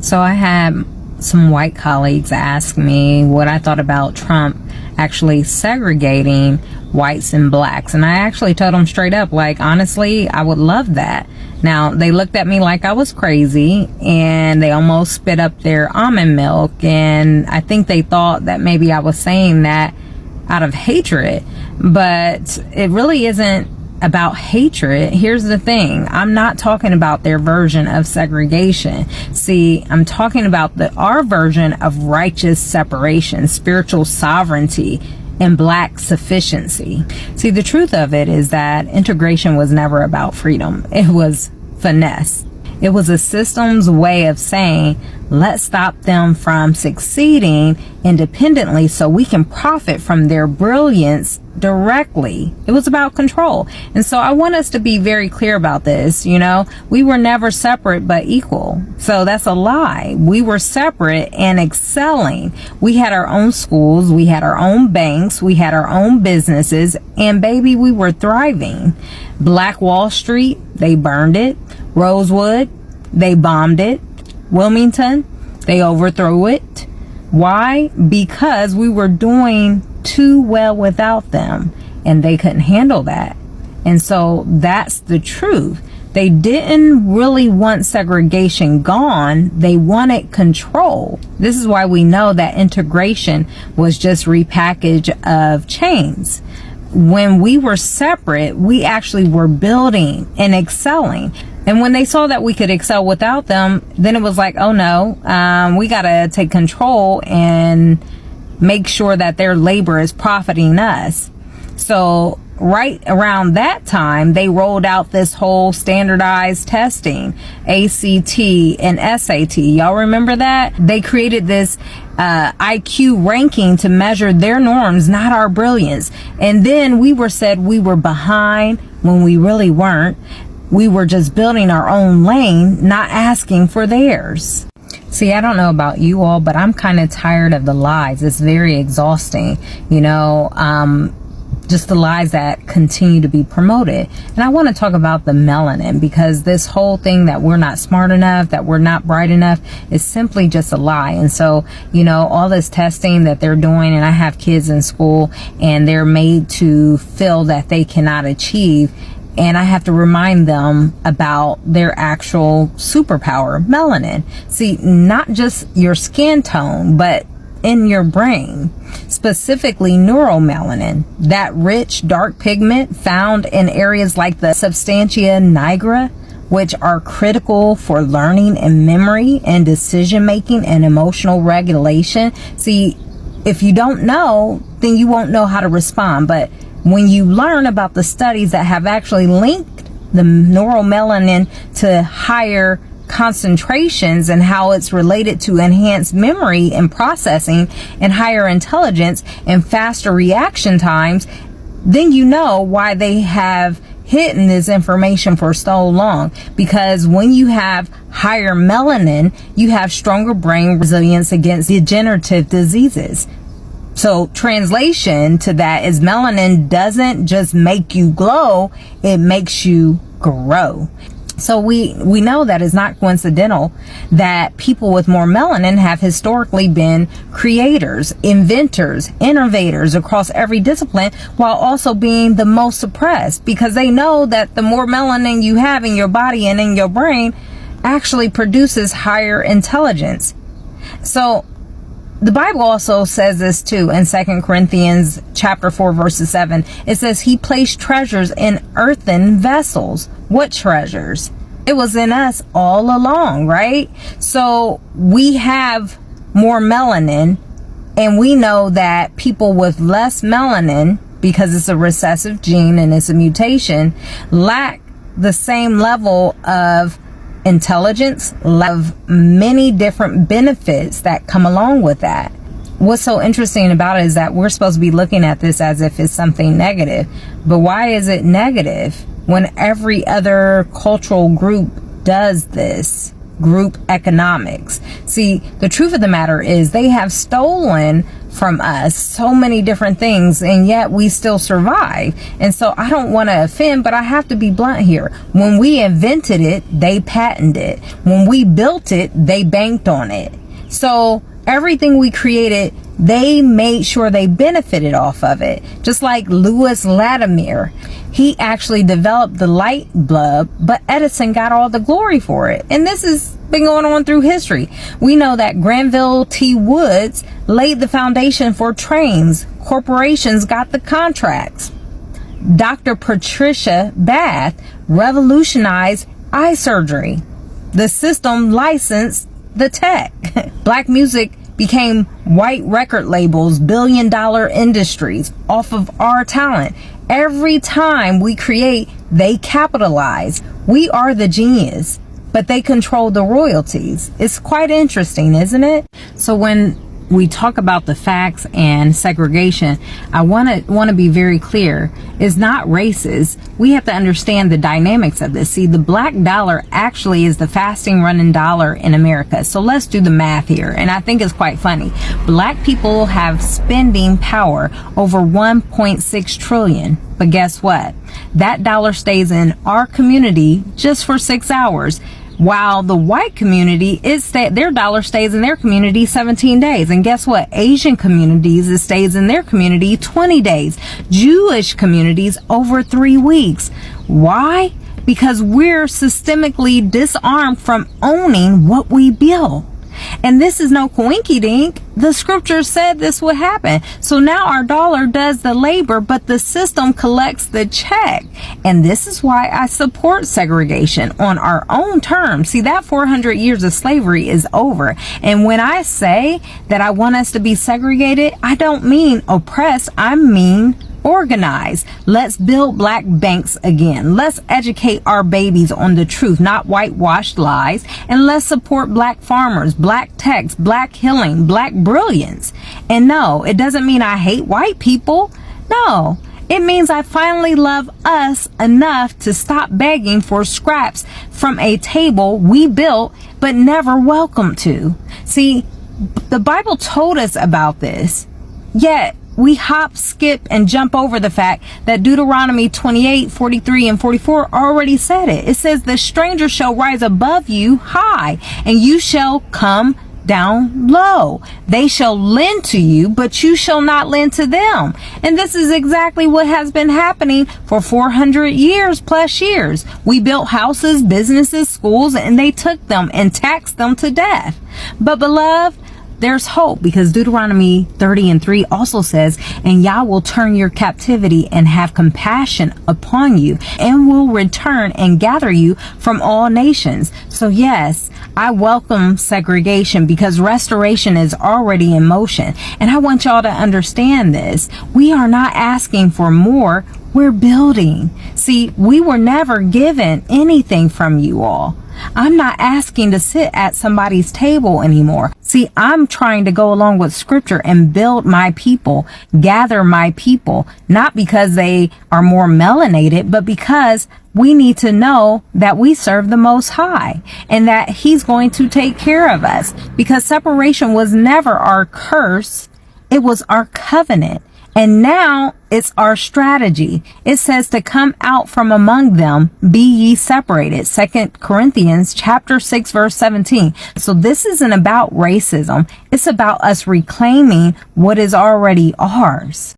So I had some white colleagues ask me what I thought about Trump actually segregating whites and blacks. And I actually told them straight up, like, honestly, I would love that. Now, they looked at me like I was crazy, and they almost spit up their almond milk. And I think they thought that maybe I was saying that out of hatred, but it really isn't about hatred. Here's the thing. I'm not talking about their version of segregation. See, I'm talking about our version of righteous separation, spiritual sovereignty, and black sufficiency. See, the truth of it is that integration was never about freedom. It was finesse. It was a system's way of saying, let's stop them from succeeding independently so we can profit from their brilliance directly. It was about control. And so I want us to be very clear about this. You know, we were never separate but equal. So that's a lie. We were separate and excelling. We had our own schools. We had our own banks. We had our own businesses. And baby, we were thriving. Black Wall Street, they burned it. Rosewood, they bombed it. Wilmington, they overthrew it. Why? Because we were doing too well without them, and they couldn't handle that. And so that's the truth. They didn't really want segregation gone. They wanted control. This is why we know that integration was just repackage of chains. When we were separate, we actually were building and excelling. And when they saw that we could excel without them, then it was like, oh no, we got to take control and make sure that their labor is profiting us. So right around that time, they rolled out this whole standardized testing, ACT and SAT. Y'all remember that? They created this IQ ranking to measure their norms, not our brilliance. And then we were said we were behind when we really weren't. We were just building our own lane, not asking for theirs. See, I don't know about you all, but I'm kind of tired of the lies. It's very exhausting, you know, just the lies that continue to be promoted. And I want to talk about the melanin, because this whole thing that we're not smart enough, that we're not bright enough, is simply just a lie. And so, you know, all this testing that they're doing, and I have kids in school, and they're made to feel that they cannot achieve. And I have to remind them about their actual superpower, melanin. See, not just your skin tone, but in your brain, specifically neuromelanin, that rich dark pigment found in areas like the substantia nigra, which are critical for learning and memory and decision making and emotional regulation. See, if you don't know, then you won't know how to respond. But when you learn about the studies that have actually linked the neuromelanin to higher concentrations and how it's related to enhanced memory and processing and higher intelligence and faster reaction times, then you know why they have hidden this information for so long. Because when you have higher melanin, you have stronger brain resilience against degenerative diseases. So translation to that is melanin doesn't just make you glow, it makes you grow. So we know that it's not coincidental that people with more melanin have historically been creators, inventors, innovators across every discipline, while also being the most suppressed, because they know that the more melanin you have in your body and in your brain actually produces higher intelligence. So the Bible also says this too in 2 Corinthians chapter 4 verses 7. It says he placed treasures in earthen vessels. What treasures? It was in us all along, right? So we have more melanin, and we know that people with less melanin, because it's a recessive gene and it's a mutation, lack the same level of intelligence, of many different benefits that come along with that. What's so interesting about it is that we're supposed to be looking at this as if it's something negative. But why is it negative when every other cultural group does this? group economics. See, the truth of the matter is they have stolen from us so many different things, and yet we still survive. And so I don't want to offend, but I have to be blunt here. When we invented it, they patented it. When we built it, they banked on it. So everything we created, they made sure they benefited off of it. Just like Louis Latimer, he actually developed the light bulb, but Edison got all the glory for it. And this has been going on through history. We know that Granville T. Woods laid the foundation for trains. Corporations got the contracts. Dr. Patricia Bath revolutionized eye surgery. The system licensed the tech. Black music became white record labels, billion-dollar industries off of our talent. Every time we create, they capitalize. We are the genius, but they control the royalties. It's quite interesting, isn't it? So when we talk about the facts and segregation, I want to be very clear. It's not racist. We have to understand the dynamics of this. See, the black dollar actually is the fastest running dollar in America. So let's do the math here. And I think it's quite funny. Black people have spending power over 1.6 trillion. But guess what? That dollar stays in our community just for 6 hours. While the white community, their dollar stays in their community 17 days. And guess what? Asian communities, it stays in their community 20 days. Jewish communities over 3 weeks. Why? Because we're systemically disarmed from owning what we build. And this is no coinky dink. The scripture said this would happen. So now our dollar does the labor, but the system collects the check. And this is why I support segregation on our own terms. See, that 400 years of slavery is over. And when I say that I want us to be segregated, I don't mean oppressed. I mean organize. Let's build black banks again. Let's educate our babies on the truth, not whitewashed lies. And let's support black farmers, black techs, black healing, black brilliance. And no, it doesn't mean I hate white people. No, it means I finally love us enough to stop begging for scraps from a table we built but never welcomed to. See, the Bible told us about this, yet we hop, skip, and jump over the fact that Deuteronomy 28, 43, and 44 already said it. It says, the stranger shall rise above you high, and you shall come down low. They shall lend to you, but you shall not lend to them. And this is exactly what has been happening for 400 years plus years. We built houses, businesses, schools, and they took them and taxed them to death. But beloved, there's hope, because Deuteronomy 30:3 also says, and Yah will turn your captivity and have compassion upon you, and will return and gather you from all nations. So yes, I welcome segregation, because restoration is already in motion. And I want y'all to understand this. We are not asking for more. We're building. See, we were never given anything from you all. I'm not asking to sit at somebody's table anymore. See, I'm trying to go along with scripture and build my people, gather my people, not because they are more melanated, but because we need to know that we serve the Most High and that He's going to take care of us, because separation was never our curse. It was our covenant. And now it's our strategy. It says to come out from among them, be ye separated. 2 Corinthians chapter 6, verse 17. So this isn't about racism. It's about us reclaiming what is already ours.